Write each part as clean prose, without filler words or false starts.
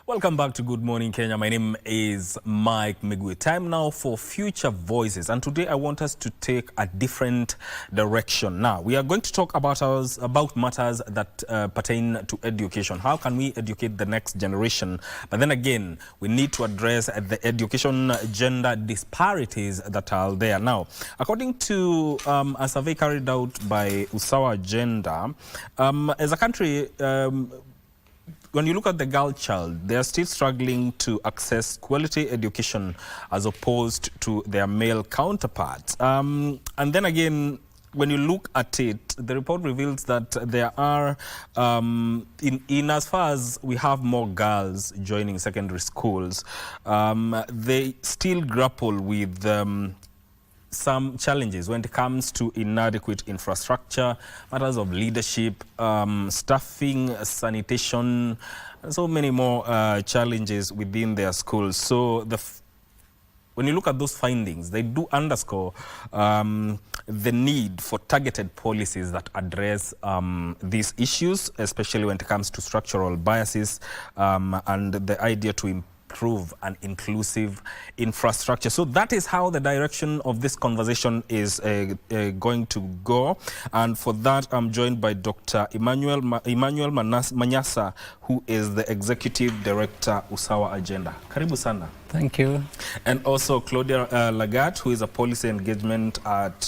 Welcome back to Good Morning Kenya. My name is Mike Migui. Time now for Future Voices, and today I want us to take a different direction. Now, we are going to talk about matters that pertain to education. How can we educate the next generation? But then again, we need to address the education gender disparities that are there. Now, according to a survey carried out by Usawa Agenda, as a country, when you look at the girl child, they are still struggling to access quality education as opposed to their male counterparts. And then again, when you look at it, the report reveals that there are, in as far as we have more girls joining secondary schools, they still grapple with some challenges when it comes to inadequate infrastructure, matters of leadership, staffing, sanitation, and so many more challenges within their schools. So when you look at those findings, they do underscore the need for targeted policies that address these issues, especially when it comes to structural biases and the idea to improve an inclusive infrastructure. So that is how the direction of this conversation is going to go. And for that, I'm joined by Dr. Emmanuel Manyasa, who is the Executive Director, Usawa Agenda. Karibu sana. Thank you. And also Claudia Lagat, who is a policy engagement at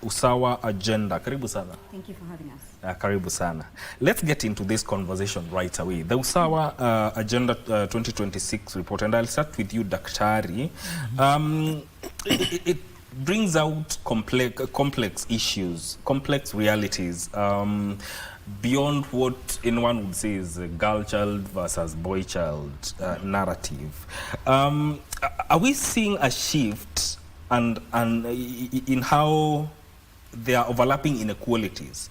Usawa Agenda. Karibu sana. Thank you for having us. Karibu sana. Let's get into this conversation right away. The Usawa Agenda 2026 report, and I'll start with you, Daktari. It brings out complex issues, complex realities, beyond what anyone would say is a girl child versus boy child narrative. Are we seeing a shift and in how there are overlapping inequalities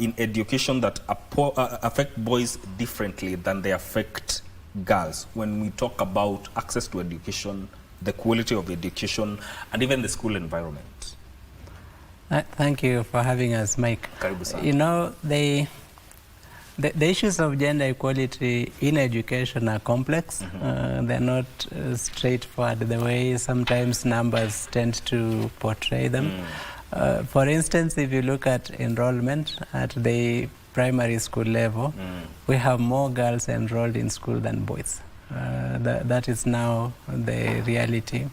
in education that affect boys differently than they affect girls when we talk about access to education, the quality of education, and even the school environment? Thank you for having us, Mike. You know, the issues of gender equality in education are complex. They're not straightforward the way sometimes numbers tend to portray them. For instance, if you look at enrollment at the primary school level, we have more girls enrolled in school than boys. That is now the reality.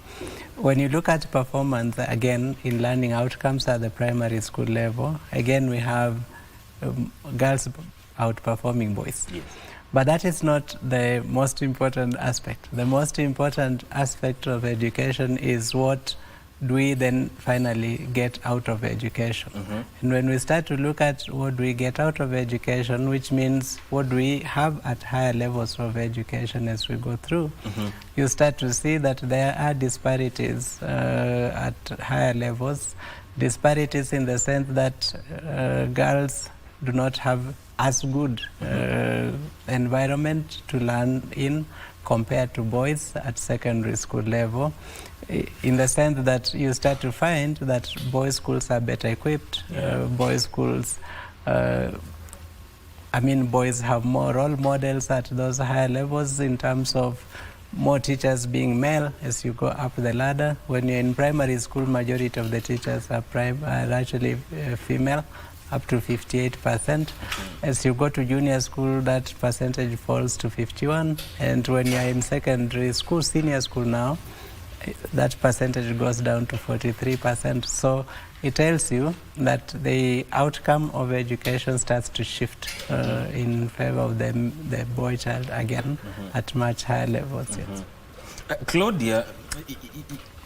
When you look at performance, again, in learning outcomes at the primary school level, again, we have girls outperforming boys. Yes. But that is not the most important aspect. The most important aspect of education is what do we then finally get out of education. And when we start to look at what do we get out of education, which means what do we have at higher levels of education as we go through, you start to see that there are disparities at higher levels. Disparities in the sense that girls do not have as good environment to learn in compared to boys at secondary school level, in the sense that you start to find that boys' schools are better equipped. Boys' schools, boys have more role models at those higher levels in terms of more teachers being male as you go up the ladder. When you're in primary school, majority of the teachers are actually female, up to 58%. As you go to junior school, that percentage falls to 51%. And when you're in secondary school, senior school now, that percentage goes down to 43%. So it tells you that the outcome of education starts to shift in favor of the boy child again at much higher levels. Yes. Claudia,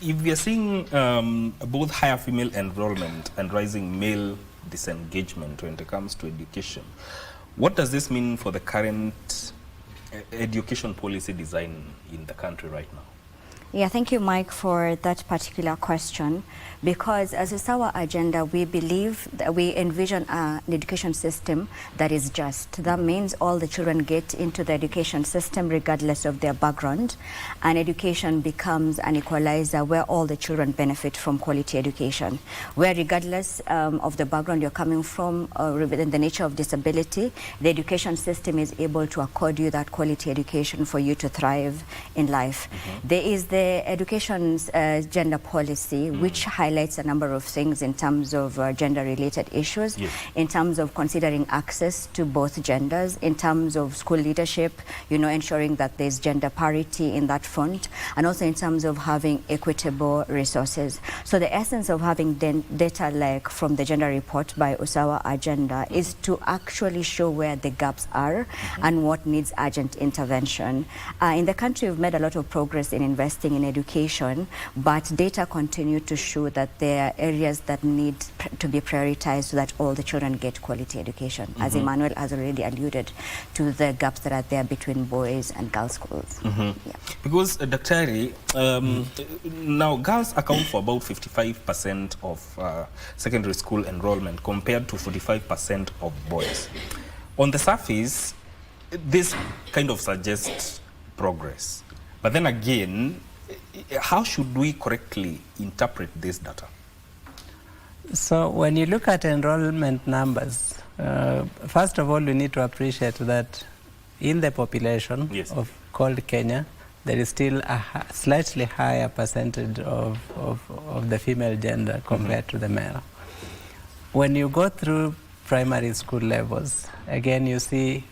if we are seeing both higher female enrollment and rising male disengagement when it comes to education, what does this mean for the current education policy design in the country right now? Yeah, thank you, Mike, for that particular question. Because as is our agenda, we believe that we envision an education system that is just. That means all the children get into the education system regardless of their background, and education becomes an equalizer where all the children benefit from quality education, where regardless of the background you're coming from or within the nature of disability, the education system is able to accord you that quality education for you to thrive in life. There is the education's gender policy, which highlights a number of things in terms of gender-related issues, in terms of considering access to both genders, in terms of school leadership, you know, ensuring that there's gender parity in that front, and also in terms of having equitable resources. So the essence of having data like from the gender report by Usawa Agenda is to actually show where the gaps are and what needs urgent intervention. In the country, we've made a lot of progress in investing in education, but data continue to show that there are areas that need to be prioritized so that all the children get quality education. As Emmanuel has already alluded to the gaps that are there between boys and girls schools. Yeah. Because, Daktari, now girls account for about 55% of secondary school enrollment compared to 45% of boys. On the surface, this kind of suggests progress. But then again, how should we correctly interpret this data? So when you look at enrollment numbers, first of all, we need to appreciate that in the population of called Kenya, there is still a slightly higher percentage of the female gender compared to the male. When you go through primary school levels, again you see,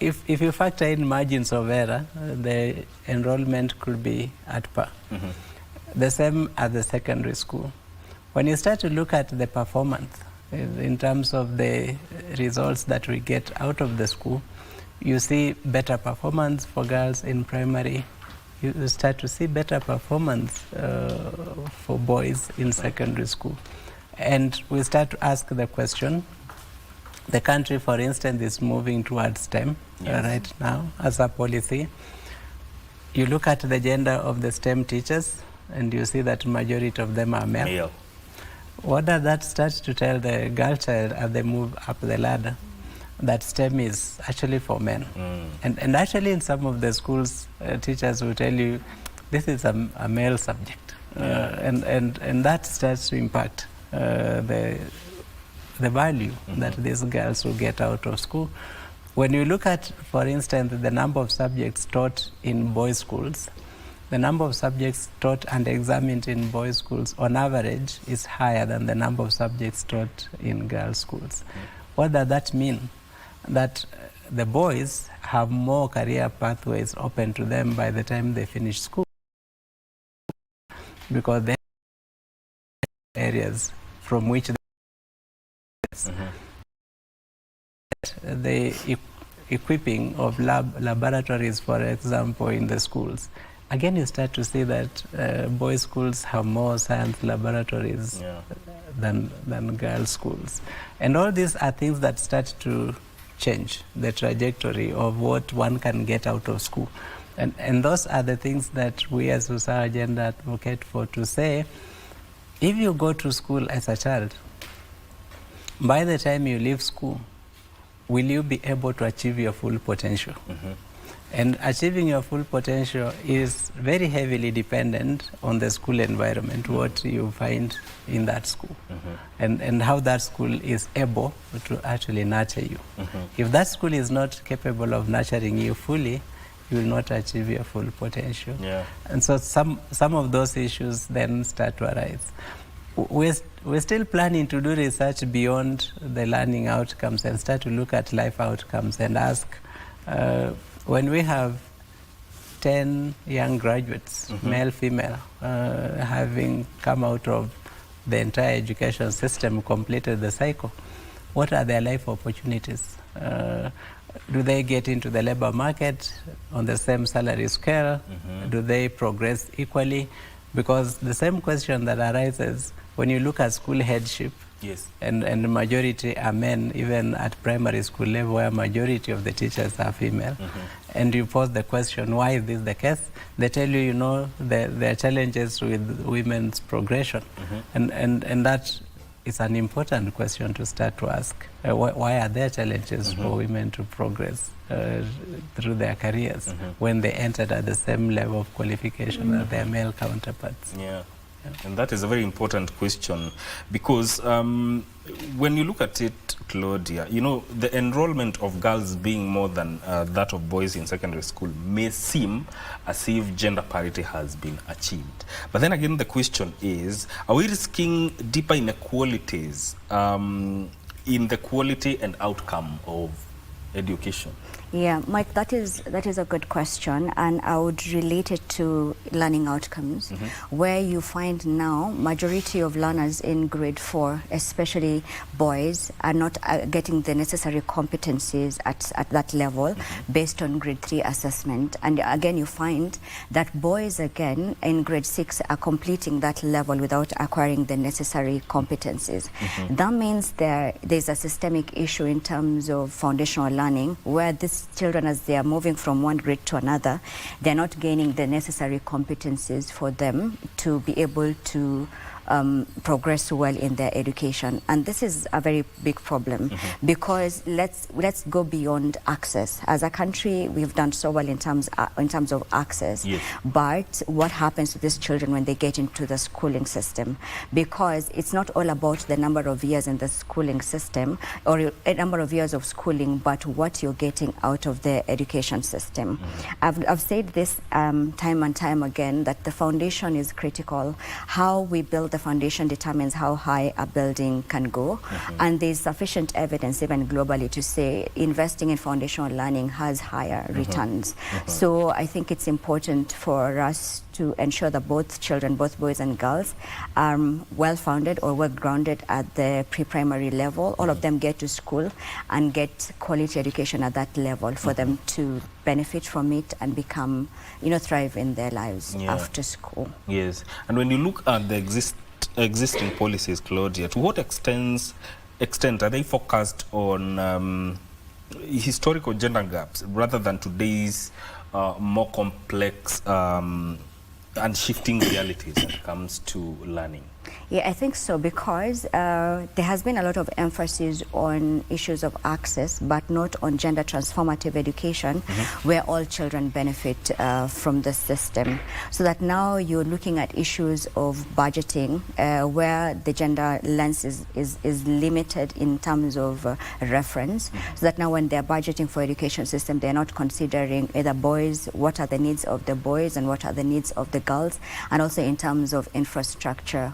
if you factor in margins of error, the enrollment could be at par. The same at the secondary school. When you start to look at the performance in terms of the results that we get out of the school, you see better performance for girls in primary. You start to see better performance for boys in secondary school. And we start to ask the question, the country, for instance, is moving towards STEM right now as a policy. You look at the gender of the STEM teachers and you see that majority of them are male. What does that start to tell the girl child as they move up the ladder? That STEM is actually for men. And actually in some of the schools, teachers will tell you, this is a male subject. And that starts to impact the value that these girls will get out of school. When you look at, for instance, the number of subjects taught in boys' schools, the number of subjects taught and examined in boys' schools on average is higher than the number of subjects taught in girls' schools. What does that mean? That the boys have more career pathways open to them by the time they finish school, because they have areas from which the equipping of laboratories, for example, in the schools. Again, you start to see that boys' schools have more science laboratories than girls' schools. And all these are things that start to change the trajectory of what one can get out of school. And those are the things that we as Usawa Agenda advocate for, to say, if you go to school as a child, by the time you leave school, will you be able to achieve your full potential? And achieving your full potential is very heavily dependent on the school environment, what you find in that school, and how that school is able to actually nurture you. If that school is not capable of nurturing you fully, you will not achieve your full potential. And so some of those issues then start to arise. We're still planning to do research beyond the learning outcomes and start to look at life outcomes and ask, when we have 10 young graduates, male, female, having come out of the entire education system, completed the cycle, what are their life opportunities? Do they get into the labor market on the same salary scale? Do they progress equally? Because the same question that arises when you look at school headship Yes. And the majority are men, even at primary school level, where majority of the teachers are female. And you pose the question, why is this the case? They tell you, you know, there are challenges with women's progression. And that is an important question to start to ask. Why are there challenges for women to progress through their careers when they entered at the same level of qualification as their male counterparts? Yeah. And that is a very important question, because when you look at it, Claudia, you know, the enrollment of girls being more than that of boys in secondary school may seem as if gender parity has been achieved. But then again, the question is, are we risking deeper inequalities in the quality and outcome of education? Yeah, Mike, that is a good question, and I would relate it to learning outcomes, where you find now majority of learners in grade 4, especially boys, are not getting the necessary competencies at that level based on grade 3 assessment. And again, you find that boys again in grade 6 are completing that level without acquiring the necessary competencies. That means there's a systemic issue in terms of foundational learning, where these children, as they are moving from one grade to another, they're not gaining the necessary competencies for them to be able to progress well in their education. And this is a very big problem, because let's go beyond access. As a country, we've done so well in terms of access. Yes. But what happens to these children when they get into the schooling system? Because it's not all about the number of years in the schooling system or a number of years of schooling, but what you're getting out of the education system. I've said this time and time again, that the foundation is critical. How we build the foundation determines how high a building can go, and there's sufficient evidence even globally to say investing in foundational learning has higher returns. So I think it's important for us to ensure that both children, both boys and girls, are well-founded or well-grounded at the pre-primary level. All of them get to school and get quality education at that level for them to benefit from it and become, you know, thrive in their lives after school. Yes. And when you look at the existing policies, Claudia, to what extent are they focused on historical gender gaps rather than today's more complex and shifting realities when it comes to learning? Yeah, I think so, because there has been a lot of emphasis on issues of access, but not on gender transformative education, where all children benefit from the system. So that now you're looking at issues of budgeting, where the gender lens is limited in terms of reference, so that now when they're budgeting for education system, they're not considering either boys, what are the needs of the boys and what are the needs of the girls, and also in terms of infrastructure.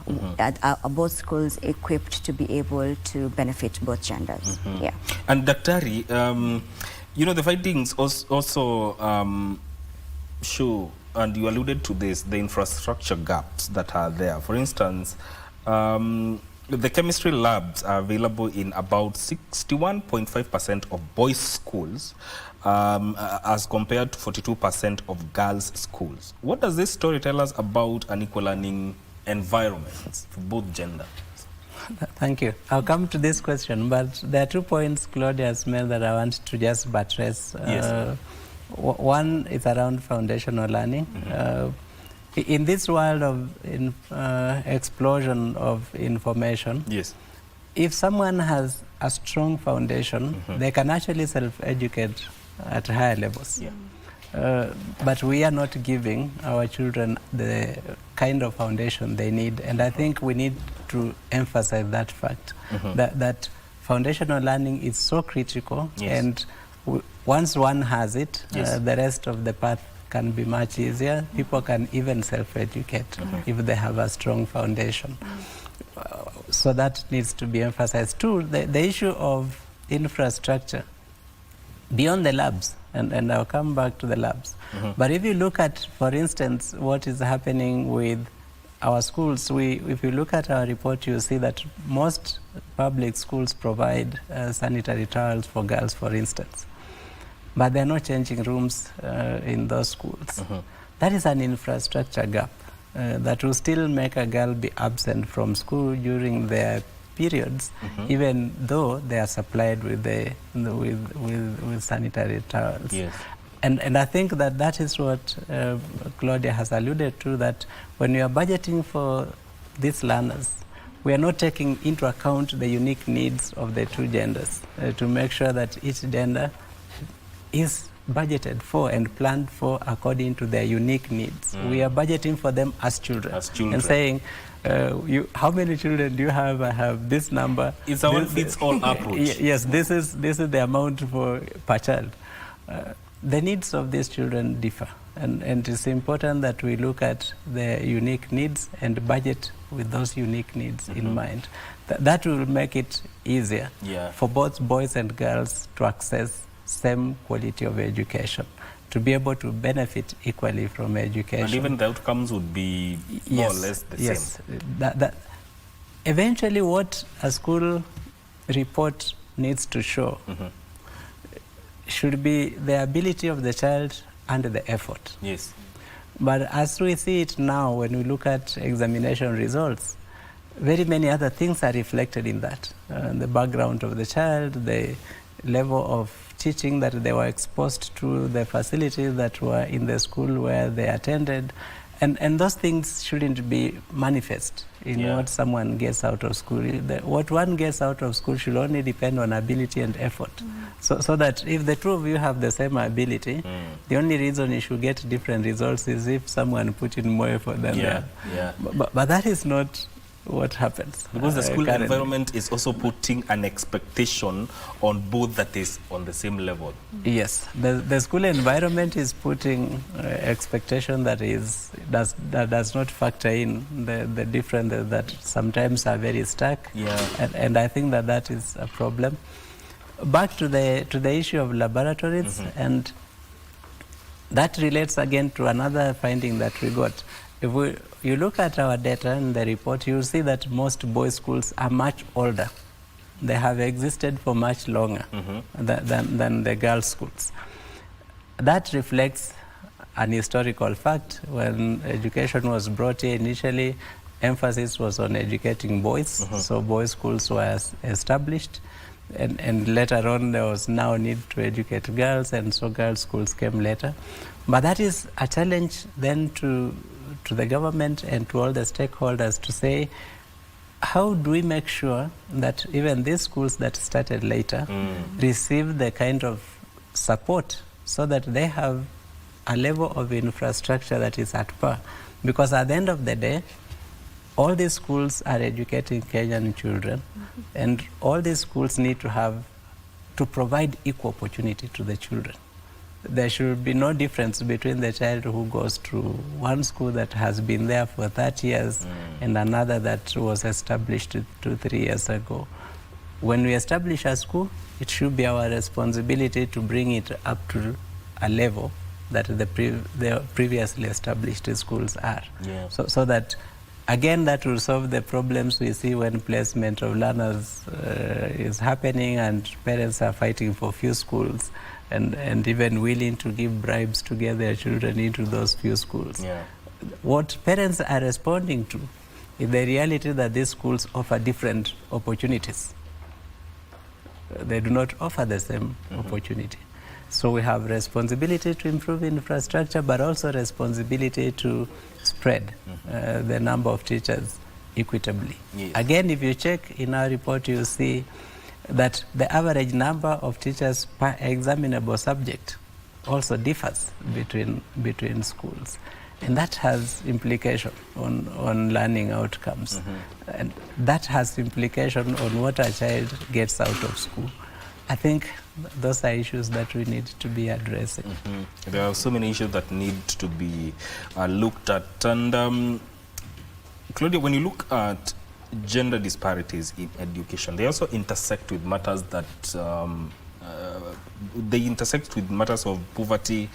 Are both schools equipped to be able to benefit both genders? Yeah. And Daktari, you know, the findings also show, and you alluded to this, the infrastructure gaps that are there. For instance, the chemistry labs are available in about 61.5% of boys' schools, as compared to 42% of girls' schools. What does this story tell us about an equal learning environment for both genders? Thank you. I'll come to this question, but there are 2 points Claudia has made that I want to just buttress. Yes. One is around foundational learning. In this world of explosion of information, yes, if someone has a strong foundation, they can actually self-educate at higher levels. Yeah. But we are not giving our children the kind of foundation they need, and I think we need to emphasize that fact, that foundational learning is so critical, and once one has it, the rest of the path can be much easier. People can even self-educate if they have a strong foundation. So that needs to be emphasized. Two, the issue of infrastructure beyond the labs, and I'll come back to the labs. But if you look at, for instance, what is happening with our schools, if you look at our report, you'll see that most public schools provide sanitary towels for girls, for instance. But they're not changing rooms in those schools. That is an infrastructure gap that will still make a girl be absent from school during their periods, even though they are supplied with sanitary towels. Yes. And I think that is what Claudia has alluded to, that when we are budgeting for these learners, we are not taking into account the unique needs of the two genders to make sure that each gender is budgeted for and planned for according to their unique needs. We are budgeting for them as children. And saying, how many children do you have? I have this number. It's a one-fits-all approach. Yes, this is the amount per child. The needs of these children differ, and it's important that we look at their unique needs and budget with those unique needs in mind. That will make it easier for both boys and girls to access same quality of education, to be able to benefit equally from education. And even the outcomes would be more or less the same. That eventually what a school report needs to show should be the ability of the child and the effort. Yes. But as we see it now, when we look at examination results, very many other things are reflected in that. The background of the child, the level of teaching that they were exposed to, the facilities that were in the school where they attended, and those things shouldn't be manifest in what someone gets out of school. What one gets out of school should only depend on ability and effort. So that if the two of you have the same ability, the only reason you should get different results is if someone put in more effort than that. But that is not what happens. Because the school environment is also putting an expectation on both that is on the same level. Yes, the school environment is putting expectation that does not factor in the difference that sometimes are very stark. And I think that is a problem. Back to the issue of laboratories, and that relates again to another finding that we got. If you look at our data in the report, you'll see that most boys' schools are much older. They have existed for much longer than the girls' schools. That reflects an historical fact. When education was brought in initially, emphasis was on educating boys, so boys' schools were established. And later on, there was now need to educate girls, and so girls' schools came later. But that is a challenge then to the government and to all the stakeholders to say, how do we make sure that even these schools that started later receive the kind of support so that they have a level of infrastructure that is at par? Because at the end of the day, all these schools are educating Kenyan children, and all these schools need to provide equal opportunity to the children. There should be no difference between the child who goes to one school that has been there for 30 years and another that was established 2-3 years ago. When we establish a school, it should be our responsibility to bring it up to a level that the previously established schools are. So that, again, that will solve the problems we see when placement of learners is happening and parents are fighting for few schools and even willing to give bribes to get their children into those few schools. What parents are responding to is the reality that these schools offer different opportunities. They do not offer the same opportunity. So we have responsibility to improve infrastructure, but also responsibility to spread the number of teachers equitably. Again, if you check in our report, you see that the average number of teachers per examinable subject also differs between schools. And that has implication on learning outcomes. And that has implication on what a child gets out of school. I think those are issues that we need to be addressing. There are so many issues that need to be looked at. And Claudia, when you look at gender disparities in education, they also intersect with matters that they intersect with matters of poverty,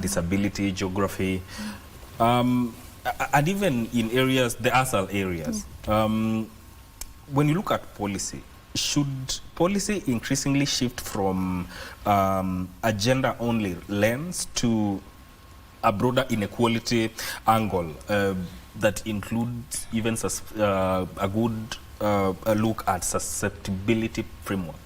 disability, geography, and even in areas, the ASAL areas. When you look at policy, should policy increasingly shift from a gender-only lens to a broader inequality angle that includes even a good look at susceptibility framework?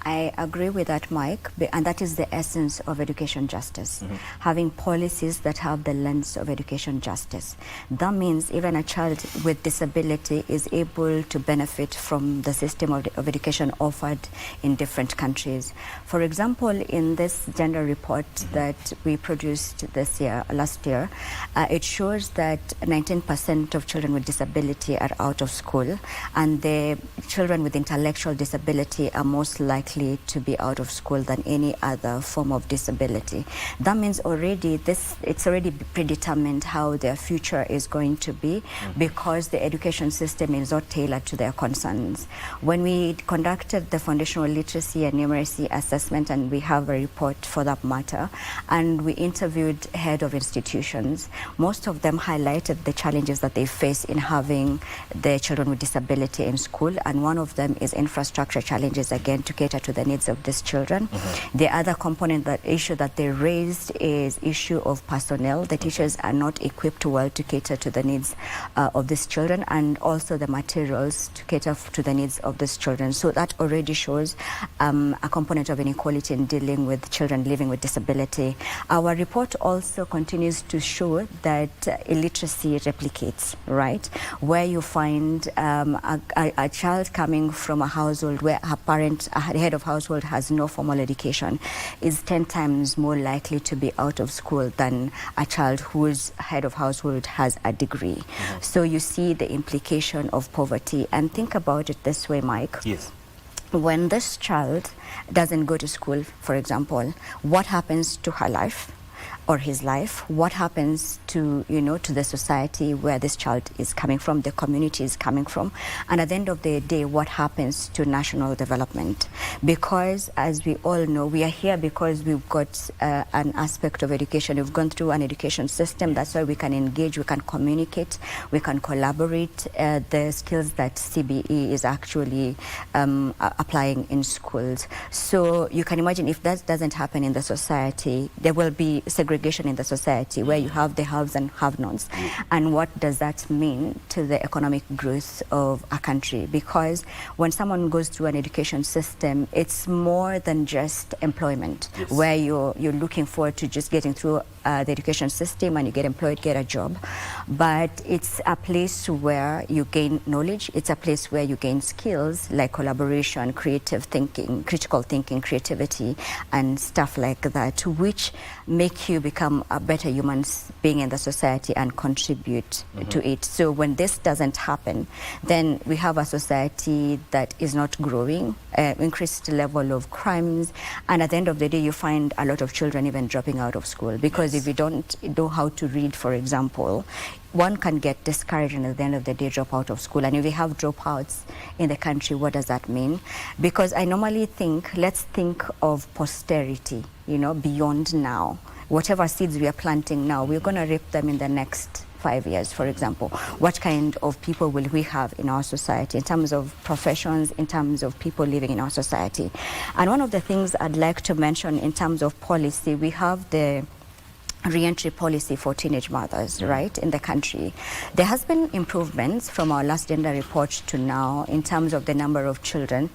I agree with that, Mike, and that is the essence of education justice, having policies that have the lens of education justice. That means even a child with disability is able to benefit from the system of education offered in different countries. For example, in this gender report that we produced last year, it shows that 19% of children with disability are out of school, and the children with intellectual disability are most likely to be out of school than any other form of disability. That means already it's already predetermined how their future is going to be, because the education system is not tailored to their concerns. When we conducted the foundational literacy and numeracy assessment, and we have a report for that matter, and we interviewed head of institutions, most of them highlighted the challenges that they face in having the children with disability in school, and one of them is infrastructure challenges, again, to cater to the needs of these children. The other component, issue that they raised, is issue of personnel. The teachers are not equipped well to cater to the needs of these children, and also the materials to cater to the needs of these children. So that already shows a component of inequality in dealing with children living with disability. Our report also continues to show that illiteracy replicates, right? Where you find a child coming from a household where her parent, a head of household, has no formal education, is 10 times more likely to be out of school than a child whose head of household has a degree. So you see the implication of poverty. And think about it this way, Mike. Yes. When this child doesn't go to school, for example, what happens to her life or his life? What happens to, to the society where this child is coming from, the community is coming from? And at the end of the day, what happens to national development? Because as we all know, we are here because we've got an aspect of education. We've gone through an education system. That's why we can engage, we can communicate, we can collaborate, the skills that CBE is actually applying in schools. So you can imagine, if that doesn't happen in the society, there will be segregation in the society, where you have the haves and have-nots. And what does that mean to the economic growth of a country? Because when someone goes through an education system, it's more than just employment, where you're looking forward to just getting through the education system and you get employed, get a job. But it's a place where you gain knowledge. It's a place where you gain skills like collaboration, creative thinking, critical thinking, creativity, and stuff like that, which make you become a better human being in the society and contribute to it. So when this doesn't happen, then we have a society that is not growing, increased level of crimes, and at the end of the day, you find a lot of children even dropping out of school, because if you don't know how to read, for example, one can get discouraged and at the end of the day drop out of school. And if we have dropouts in the country, what does that mean? Because I normally think, let's think of posterity, beyond now. Whatever seeds we are planting now, we're going to reap them in the next 5 years, for example. What kind of people will we have in our society in terms of professions, in terms of people living in our society? And one of the things I'd like to mention in terms of policy, we have the re-entry policy for teenage mothers, right, in the country. There has been improvements from our last gender report to now in terms of the number of children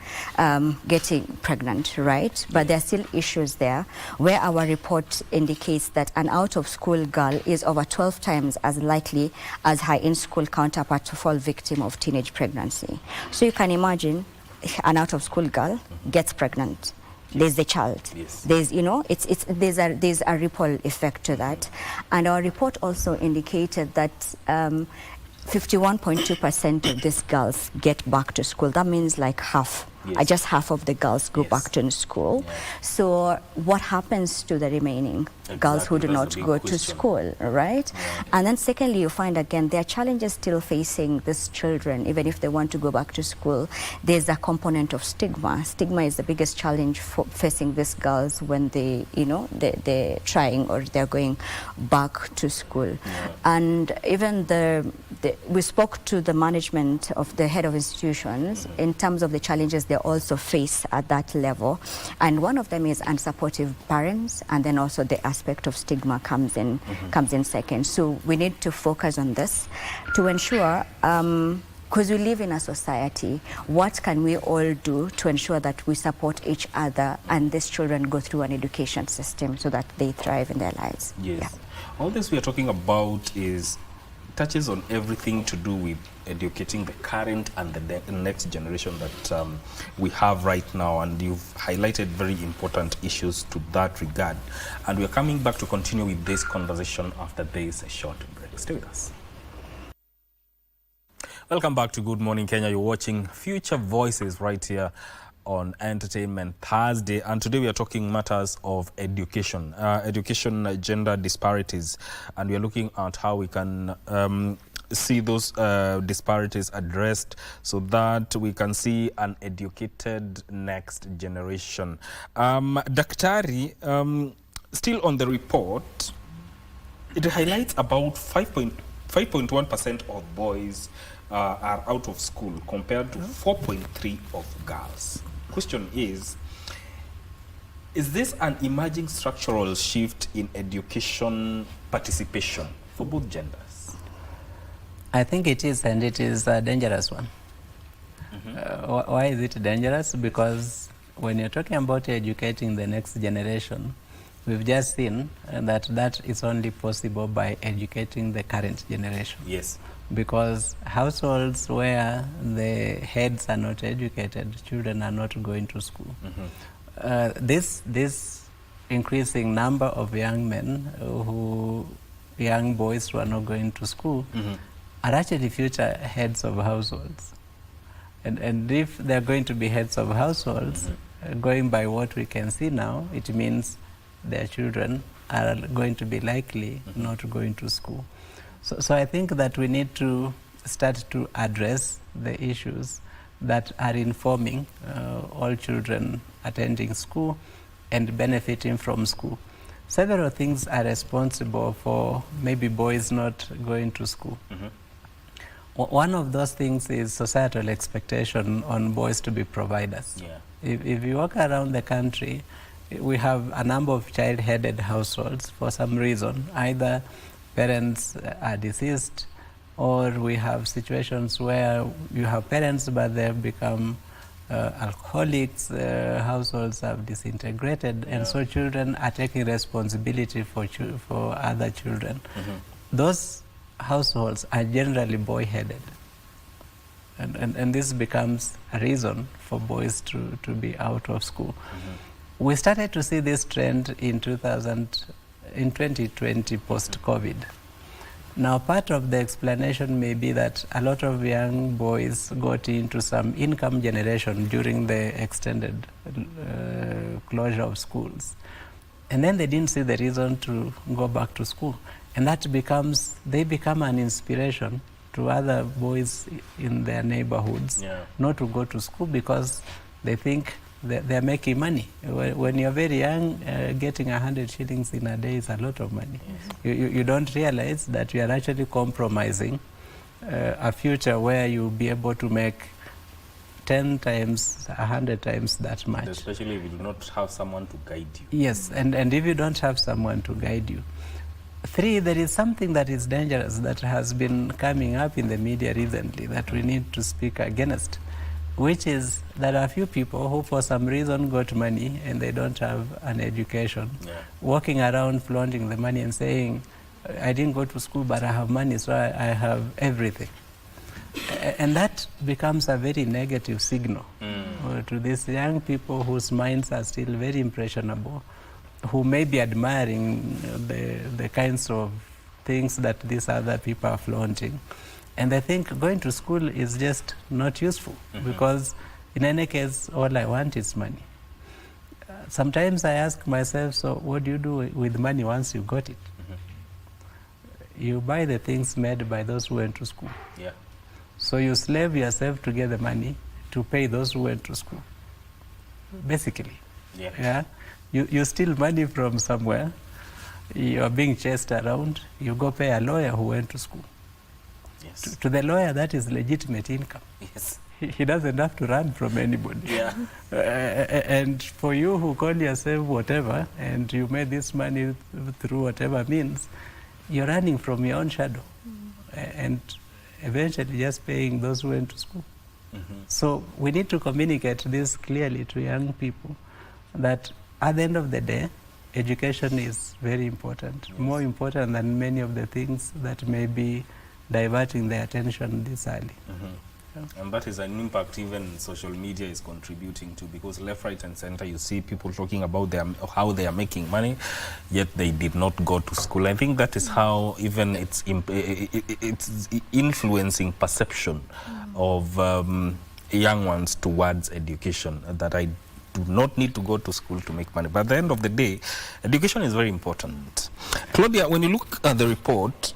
getting pregnant, right? But there are still issues there, where our report indicates that an out-of-school girl is over 12 times as likely as her in-school counterpart to fall victim of teenage pregnancy. So you can imagine an out-of-school girl gets pregnant. There's the child. Yes. There's, there's a ripple effect to that. And our report also indicated that 51.2% of these girls get back to school. That means like half. Just half of the girls go back to school. So what happens to the remaining girls who do not go to school, right? And then secondly, you find again, there are challenges still facing these children, even if they want to go back to school. There's a component of stigma. Stigma is the biggest challenge facing these girls when they, they're trying or they're going back to school. And even we spoke to the management of the head of institutions in terms of the challenges they also face at that level, and one of them is unsupportive parents, and then also the aspect of stigma comes in second. So we need to focus on this to ensure because we live in a society. What can we all do to ensure that we support each other and these children go through an education system so that they thrive in their lives? Yes. Yeah. All this we are talking about touches on everything to do with educating the current and the next generation that we have right now, and you've highlighted very important issues to that regard. And we're coming back to continue with this conversation after this short break. Stay with us. Welcome back to Good Morning Kenya. You're watching Future Voices right here on Entertainment Thursday, and today we are talking matters of education, gender disparities, and we are looking at how we can see those disparities addressed so that we can see an educated next generation. Daktari, still on the report, it highlights about 5.1% of boys are out of school compared to 4.3% of girls. Question is this an emerging structural shift in education participation for both genders? I think it is, and it is a dangerous one. Why is it dangerous? Because when you're talking about educating the next generation, we've just seen that is only possible by educating the current generation. Yes. Because households where the heads are not educated, children are not going to school. This increasing number of young men, young boys who are not going to school, are actually future heads of households. And if they're going to be heads of households, going by what we can see now, it means their children are going to be likely not going to school. So I think that we need to start to address the issues that are informing all children attending school and benefiting from school. Several things are responsible for maybe boys not going to school. One of those things is societal expectation on boys to be providers. Yeah. If you walk around the country, we have a number of child-headed households for some reason. Either parents are deceased, or we have situations where you have parents but they've become alcoholics, households have disintegrated, and so children are taking responsibility for other children. Those households are generally boy-headed, and this becomes a reason for boys to be out of school. We started to see this trend in 2020 post-COVID. Now, part of the explanation may be that a lot of young boys got into some income generation during the extended closure of schools. And then they didn't see the reason to go back to school. And they become an inspiration to other boys in their neighborhoods not to go to school because they think they're making money. When you're very young, getting 100 shillings in a day is a lot of money. You don't realize that you are actually compromising a future where you'll be able to make 10 times, 100 times that much. Especially if you do not have someone to guide you. Yes, and if you don't have someone to guide you. 3, there is something that is dangerous that has been coming up in the media recently that we need to speak against, which is there are a few people who for some reason got money and they don't have an education, walking around flaunting the money and saying, I didn't go to school but I have money, so I have everything. And that becomes a very negative signal to these young people whose minds are still very impressionable, who may be admiring the kinds of things that these other people are flaunting. And they think going to school is just not useful because in any case, all I want is money. Sometimes I ask myself, so what do you do with money once you got it? You buy the things made by those who went to school. So you slave yourself to get the money to pay those who went to school, basically. You steal money from somewhere, you are being chased around, you go pay a lawyer who went to school. To the lawyer, that is legitimate income. He doesn't have to run from anybody. And for you who call yourself whatever, and you made this money through whatever means, you're running from your own shadow. And eventually just paying those who went to school. So we need to communicate this clearly to young people that at the end of the day, education is very important, more important than many of the things that may be diverting their attention this early. And that is an impact even social media is contributing to, because left, right and center you see people talking about how they are making money, yet they did not go to school. I think that is how even it's influencing perception of young ones towards education, that I do not need to go to school to make money. But at the end of the day, education is very important. Claudia, when you look at the report,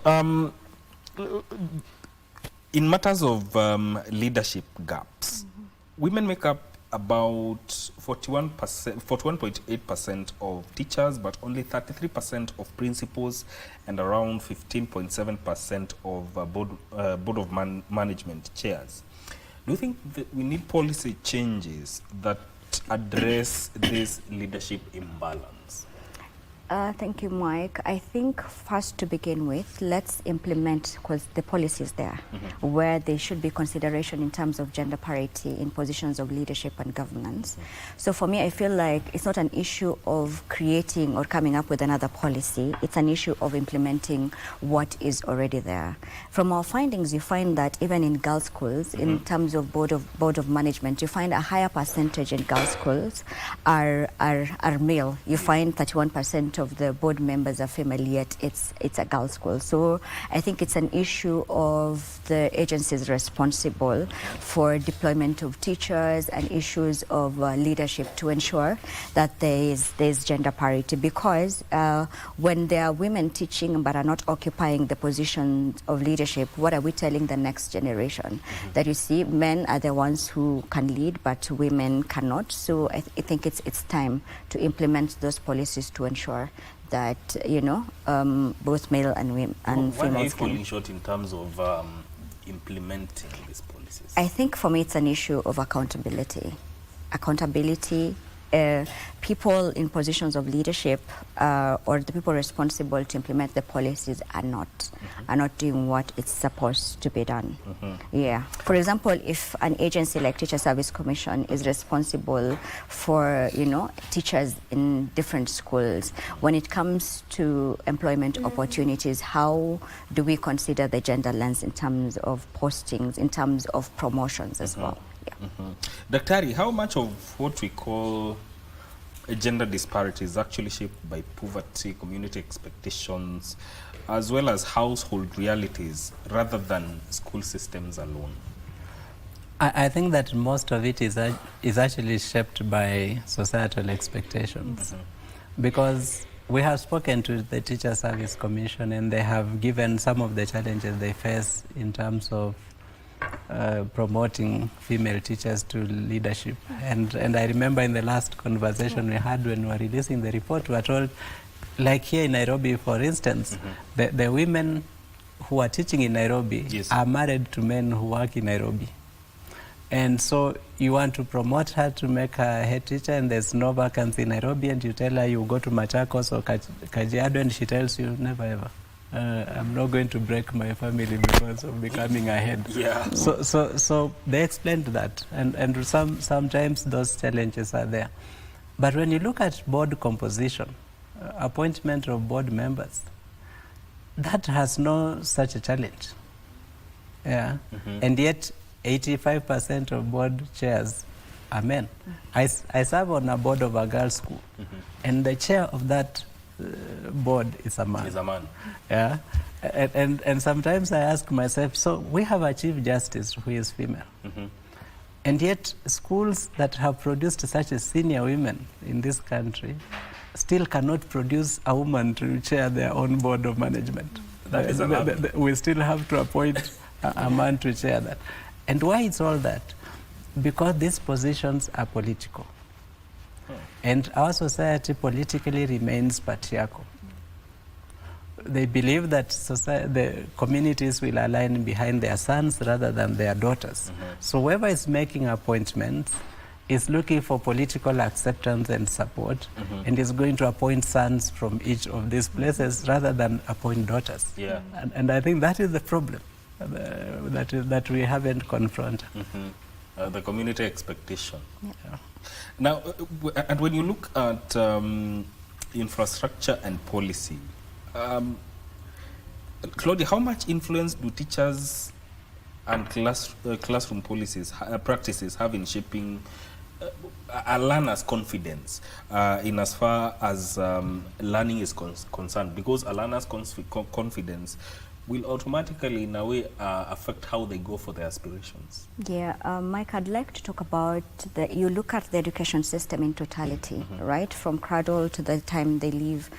in matters of leadership gaps, women make up about 41.8% of teachers, but only 33% of principals and around 15.7% of board of management chairs. Do you think that we need policy changes that address this leadership imbalance? Thank you, Mike. I think first, to begin with, let's implement the policies there where there should be consideration in terms of gender parity in positions of leadership and governance. So for me, I feel like it's not an issue of creating or coming up with another policy. It's an issue of implementing what is already there. From our findings, you find that even in girls' schools, in terms of board of management, you find a higher percentage in girls' schools are male. You find 31% of the board members are female, yet it's a girls' school. So I think it's an issue of the agencies responsible for deployment of teachers and issues of leadership to ensure that there's gender parity, because when there are women teaching but are not occupying the position of leadership, what are we telling the next generation? That you see, men are the ones who can lead, but women cannot. So I think it's time to implement those policies to ensure that, you know, both male and women and females can. What are you falling short in terms of implementing these policies? I think for me it's an issue of accountability. People in positions of leadership or the people responsible to implement the policies are not doing what it's supposed to be done. Yeah. For example, if an agency like Teacher Service Commission is responsible for, you know, teachers in different schools, when it comes to employment opportunities, how do we consider the gender lens in terms of postings, in terms of promotions as well? Yeah. Daktari, how much of what we call gender disparity is actually shaped by poverty, community expectations, as well as household realities, rather than school systems alone? I think that most of it is actually shaped by societal expectations, because we have spoken to the Teacher Service Commission and they have given some of the challenges they face in terms of promoting female teachers to leadership. And I remember in the last conversation we had when we were releasing the report, we were told, like here in Nairobi, for instance, the women who are teaching in Nairobi are married to men who work in Nairobi. And so you want to promote her to make her head teacher, and there's no vacancy in Nairobi, and you tell her you go to Machakos or Kajiado, and she tells you, never ever. I'm not going to break my family because of becoming a head. Yeah. So they explained that, and sometimes those challenges are there. But when you look at board composition, appointment of board members, that has no such a challenge. Yeah. And yet 85% of board chairs are men. I serve on a board of a girls' school, and the chair of that board is a man. Is a man. Yeah. And sometimes I ask myself, so we have a chief justice who is female. And yet schools that have produced such a senior women in this country still cannot produce a woman to chair their own board of management. That is we still have to appoint a man to chair that. And why it's all that? Because these positions are political. And our society politically remains patriarchal. They believe that the communities will align behind their sons rather than their daughters. So whoever is making appointments is looking for political acceptance and support, and is going to appoint sons from each of these places rather than appoint daughters. Yeah. And I think that is the problem. that we haven't confronted. The community expectation. Yeah. Now, and when you look at infrastructure and policy, Claudia, how much influence do teachers and classroom policies practices have in shaping a learner's confidence in as far as learning is concerned? Because a learner's confidence will automatically, in a way, affect how they go for their aspirations. Yeah, Mike, I'd like to talk about you look at the education system in totality, right? From cradle to the time they leave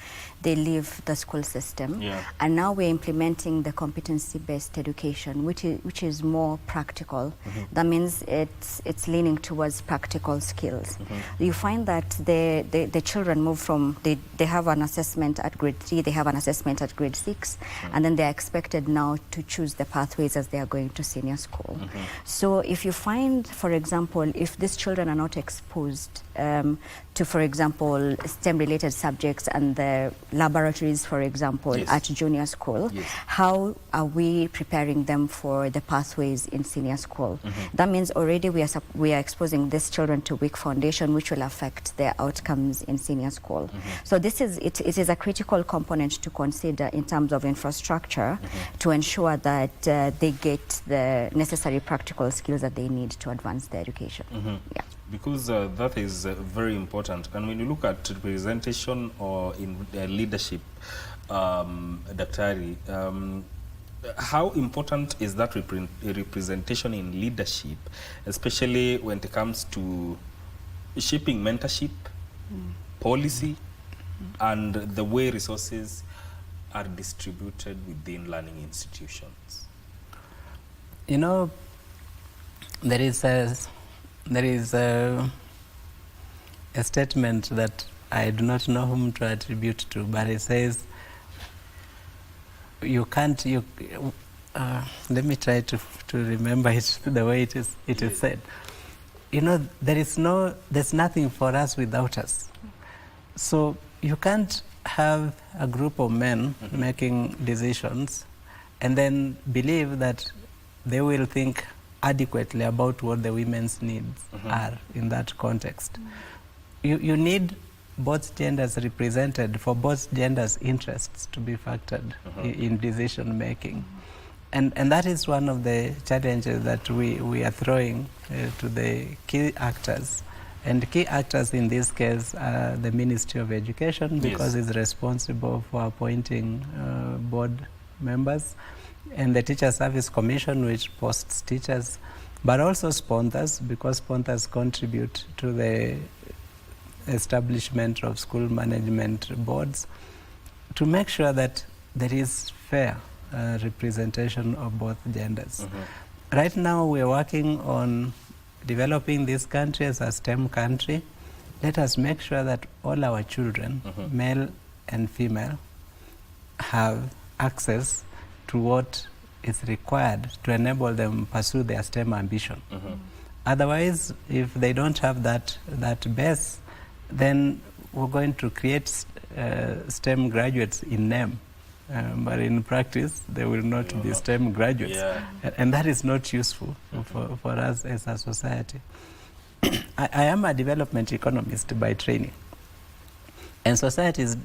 the school system. Yeah. And now we're implementing the competency-based education, which is more practical. That means it's leaning towards practical skills. You find that the children move from, they have an assessment at grade 3, they have an assessment at grade 6, and then they're expected now to choose the pathways as they are going to senior school. So if you find, for example, if these children are not exposed to, for example, STEM-related subjects and the laboratories, for example, at junior school, how are we preparing them for the pathways in senior school? That means already we are exposing these children to weak foundation, which will affect their outcomes in senior school. So it is a critical component to consider in terms of infrastructure to ensure that they get the necessary practical skills that they need to advance their education. Yeah. Because that is very important. And when you look at representation or in leadership, Daktari, how important is that representation in leadership, especially when it comes to shaping mentorship, policy, and the way resources are distributed within learning institutions? You know, there is a statement that I do not know whom to attribute to, but it says, you can't, let me try to remember it the way it is said. You know, there's nothing for us without us. So you can't have a group of men making decisions and then believe that they will think adequately about what the women's needs are in that context. You need both genders represented for both genders' interests to be factored in decision making. And that is one of the challenges that we are throwing to the key actors. And key actors in this case are the Ministry of Education, because it's responsible for appointing board members, and the Teacher Service Commission, which posts teachers, but also sponsors, because sponsors contribute to the establishment of school management boards, to make sure that there is fair representation of both genders. Right now we're working on developing this country as a STEM country. Let us make sure that all our children, male and female, have access to what is required to enable them pursue their STEM ambition. Otherwise, if they don't have that base, then we're going to create STEM graduates in name, but in practice they will not be STEM graduates, and that is not useful for us as a society. I am a development economist by training, and societies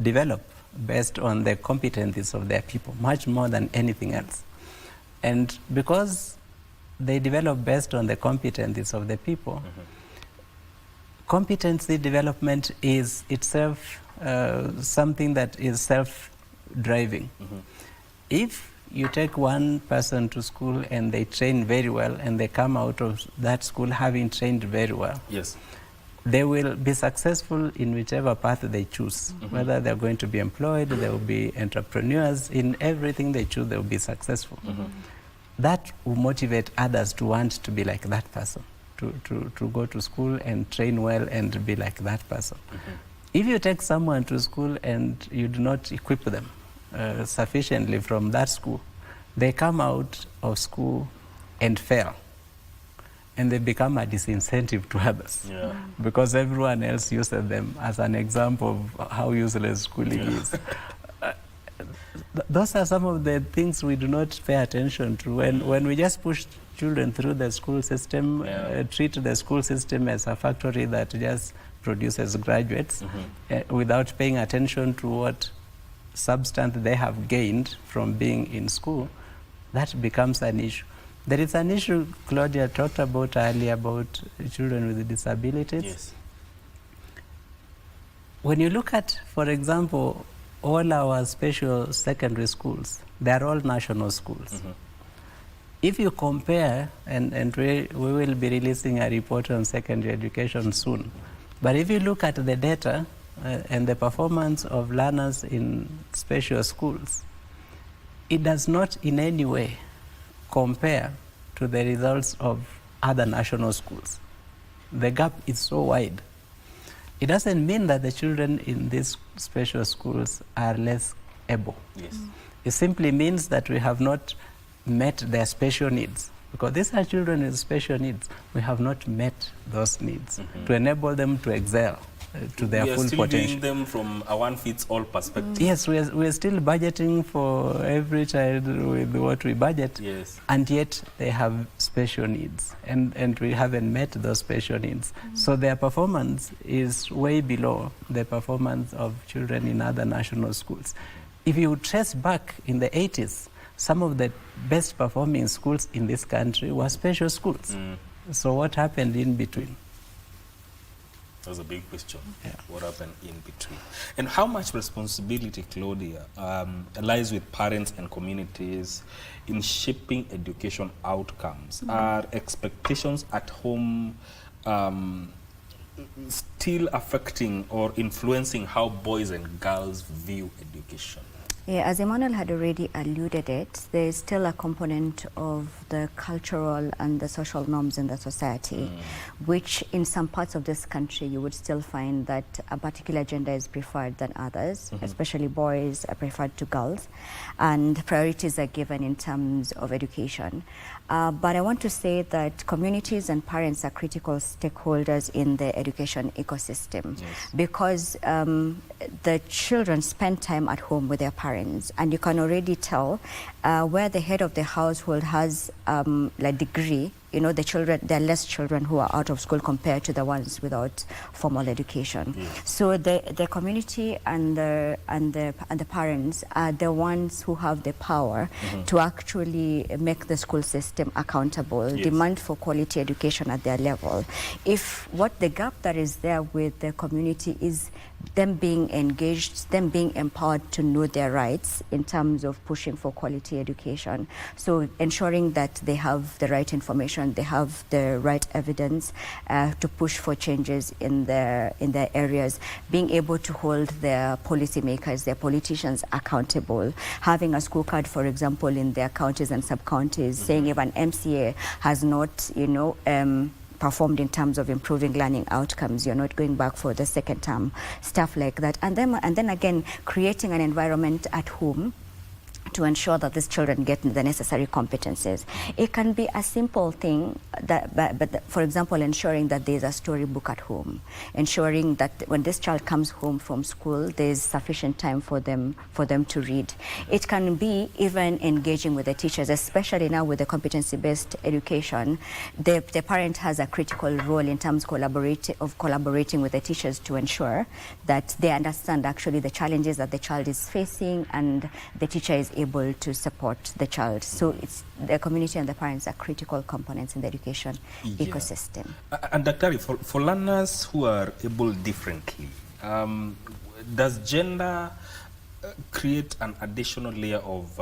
develop based on the competencies of their people, much more than anything else. And because they develop based on the competencies of the people, competency development is itself something that is self-driving. If you take one person to school and they train very well and they come out of that school having trained very well, they will be successful in whichever path they choose. Whether they're going to be employed, they will be entrepreneurs. In everything they choose, they will be successful. That will motivate others to want to be like that person, to go to school and train well and be like that person. If you take someone to school and you do not equip them sufficiently from that school, they come out of school and fail. And they become a disincentive to others, because everyone else uses them as an example of how useless schooling is. those are some of the things we do not pay attention to. When we just push children through the school system, treat the school system as a factory that just produces graduates without paying attention to what substance they have gained from being in school, that becomes an issue. There is an issue Claudia talked about earlier about children with disabilities. Yes. When you look at, for example, all our special secondary schools, they are all national schools. If you compare, and we will be releasing a report on secondary education soon, but if you look at the data and the performance of learners in special schools, it does not in any way compare to the results of other national schools. The gap is so wide. It doesn't mean that the children in these special schools are less able. Yes. It simply means that we have not met their special needs. Because these are children with special needs. We have not met those needs to enable them to excel to their full potential. We are still doing them from a one-fits-all perspective. Yes, we are still budgeting for every child with what we budget, and yet they have special needs, and we haven't met those special needs. So their performance is way below the performance of children in other national schools. If you trace back in the 80s, some of the best performing schools in this country were special schools. So what happened in between? That's a big question. What happened in between? And how much responsibility, Claudia, lies with parents and communities in shaping education outcomes? Are expectations at home still affecting or influencing how boys and girls view education? Yeah, as Emmanuel had already alluded it, there is still a component of the cultural and the social norms in the society, which in some parts of this country you would still find that a particular gender is preferred than others, especially boys are preferred to girls, and priorities are given in terms of education. But I want to say that communities and parents are critical stakeholders in the education ecosystem, because the children spend time at home with their parents, and you can already tell where the head of the household has a degree. You know, the children, there are less children who are out of school compared to the ones without formal education. So the community and the parents are the ones who have the power to actually make the school system accountable, demand for quality education at their level. If what the gap that is there with the community is them being engaged, them being empowered to know their rights in terms of pushing for quality education. So ensuring that they have the right information, they have the right evidence to push for changes in their areas, being able to hold their policymakers, their politicians accountable, having a scorecard, for example, in their counties and sub-counties, saying if an MCA has not, performed in terms of improving learning outcomes, you're not going back for the second term, stuff like that. And then again, creating an environment at home to ensure that these children get the necessary competencies. It can be a simple thing, but for example, ensuring that there's a storybook at home, ensuring that when this child comes home from school, there's sufficient time for them to read. It can be even engaging with the teachers, especially now with the competency-based education. The parent has a critical role in terms of collaborating with the teachers to ensure that they understand actually the challenges that the child is facing, and the teacher is able to support the child. So it's the community and the parents are critical components in the education ecosystem. And Daktari, for learners who are able differently, does gender create an additional layer of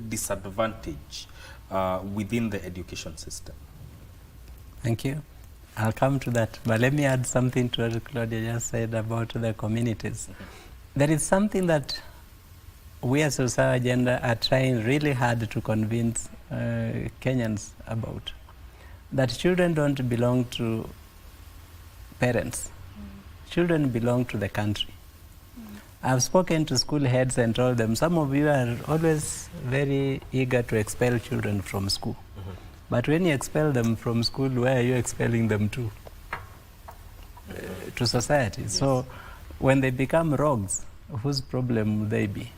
disadvantage within the education system? Thank you. I'll come to that, but let me add something to what Claudia just said about the communities. There is something that we as Usawa Agenda are trying really hard to convince Kenyans about, that children don't belong to parents. Children belong to the country. I've spoken to school heads and told them, some of you are always very eager to expel children from school. But when you expel them from school, where are you expelling them to? To society. So when they become rogues, whose problem will they be?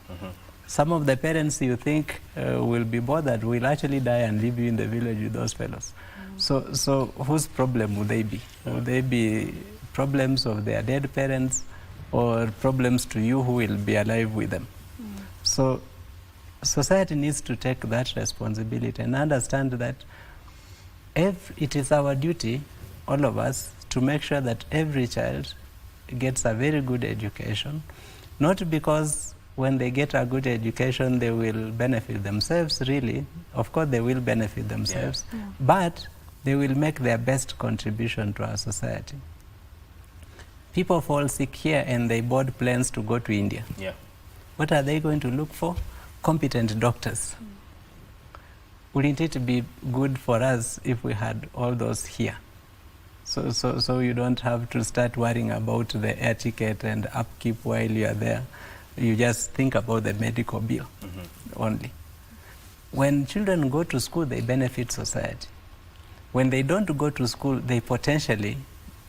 some of the parents you think will be bothered will actually die and leave you in the village with those fellows. So whose problem would they be? Would they be problems of their dead parents or problems to you who will be alive with them? So society needs to take that responsibility and understand that it is our duty, all of us, to make sure that every child gets a very good education, not because when they get a good education they will benefit themselves, really. Of course they will benefit themselves, but they will make their best contribution to our society. People fall sick here and they board planes to go to India. What are they going to look for? Competent doctors. Wouldn't it be good for us if we had all those here? So you don't have to start worrying about the air ticket and upkeep while you are there. You just think about the medical bill only. When children go to school, they benefit society. When they don't go to school, they potentially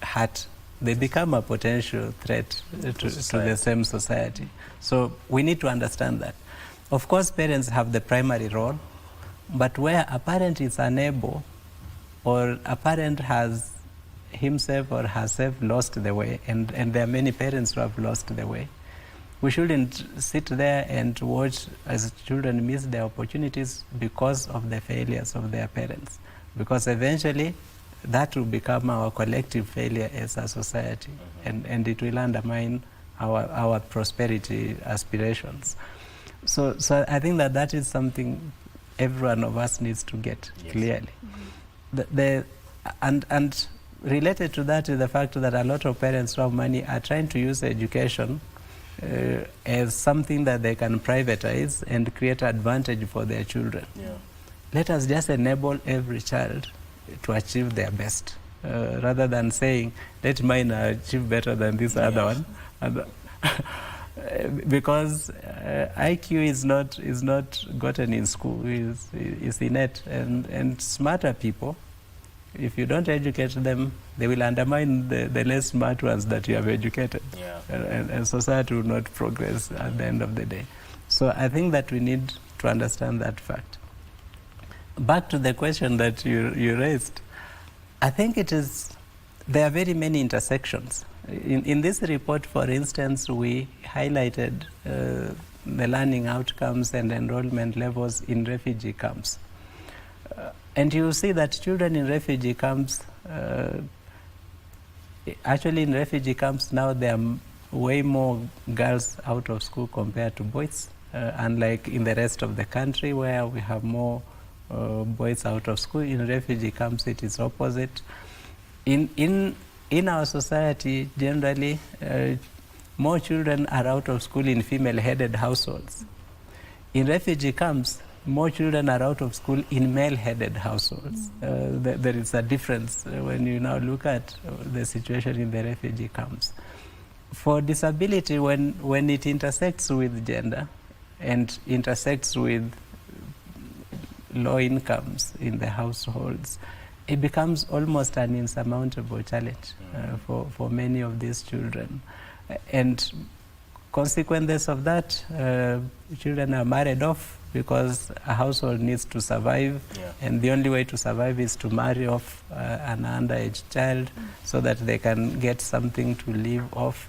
hurt. They become a potential threat to the same society. So we need to understand that. Of course, parents have the primary role, but where a parent is unable or a parent has himself or herself lost the way, and there are many parents who have lost the way, we shouldn't sit there and watch as children miss their opportunities because of the failures of their parents. Because eventually that will become our collective failure as a society, and it will undermine our prosperity aspirations. So I think that is something every one of us needs to get clearly. And related to that is the fact that a lot of parents who have money are trying to use education as something that they can privatize and create advantage for their children. Let us just enable every child to achieve their best, rather than saying, let mine achieve better than this other one. Because IQ is not gotten in school, is innate, and smarter people, if you don't educate them, they will undermine the less smart ones that you have educated, and society will not progress at the end of the day. So I think that we need to understand that fact. Back to the question that you raised, I think there are very many intersections. In this report, for instance, we highlighted the learning outcomes and enrollment levels in refugee camps. And you see that children in refugee camps, actually in refugee camps now there are way more girls out of school compared to boys, unlike in the rest of the country where we have more boys out of school. In refugee camps it is opposite. In our society generally, more children are out of school in female-headed households. In refugee camps, more children are out of school in male-headed households. There is a difference when you now look at the situation in the refugee camps. For disability, when it intersects with gender and intersects with low incomes in the households, it becomes almost an insurmountable challenge for many of these children. And consequences of that, children are married off because a household needs to survive, and the only way to survive is to marry off an underage child so that they can get something to live off.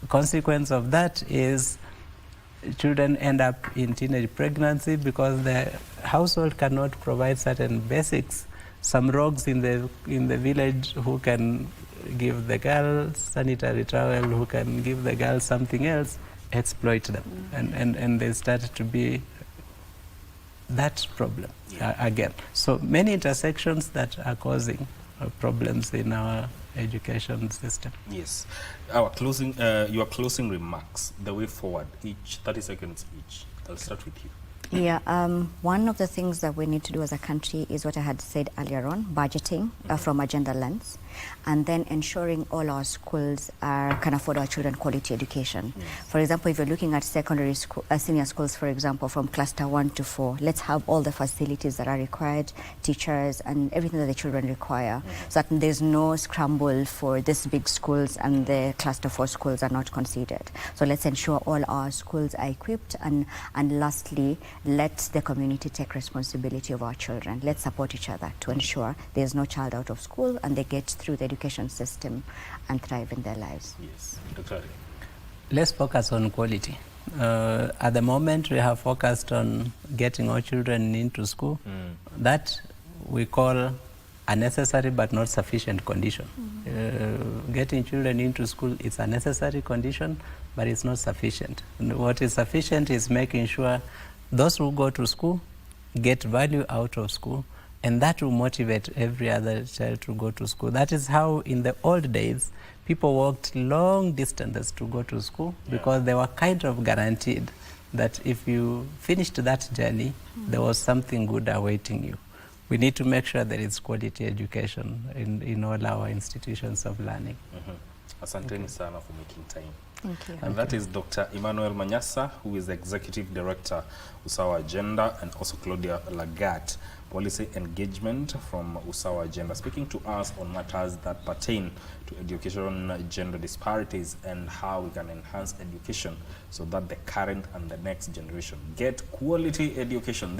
Consequence of that is children end up in teenage pregnancy because the household cannot provide certain basics. Some rogues in the village who can give the girl sanitary towel, who can give the girl something else, exploit them, and they start to be that problem again. So many intersections that are causing problems in our education system. Yes. Your closing remarks, the way forward, each 30 seconds each. I'll start with you. Yeah, one of the things that we need to do as a country is what I had said earlier on, budgeting from a gender lens, and then ensuring all our schools can afford our children quality education. Yes. For example, if you're looking at secondary school, senior schools, for example, from cluster 1 to 4, let's have all the facilities that are required, teachers and everything that the children require, so that there's no scramble for these big schools and the cluster 4 schools are not considered. So let's ensure all our schools are equipped, and lastly, let the community take responsibility of our children. Let's support each other to ensure there's no child out of school and they get through the education system and thrive in their lives. Yes, Dr. Let's focus on quality. At the moment, we have focused on getting our children into school. That we call a necessary but not sufficient condition. Getting children into school is a necessary condition, but it's not sufficient. And what is sufficient is making sure those who go to school get value out of school, and that will motivate every other child to go to school. That is how in the old days people walked long distances to go to school, because they were kind of guaranteed that if you finished that journey, there was something good awaiting you. We need to make sure there is quality education in all our institutions of learning. Asanteni sana for making time. Thank you. And that is Dr. Emmanuel Manyasa, who is the Executive Director, Usawa Agenda, and also Claudia Lagat, Policy Engagement from Usawa Agenda, speaking to us on matters that pertain to education, gender disparities, and how we can enhance education so that the current and the next generation get quality education.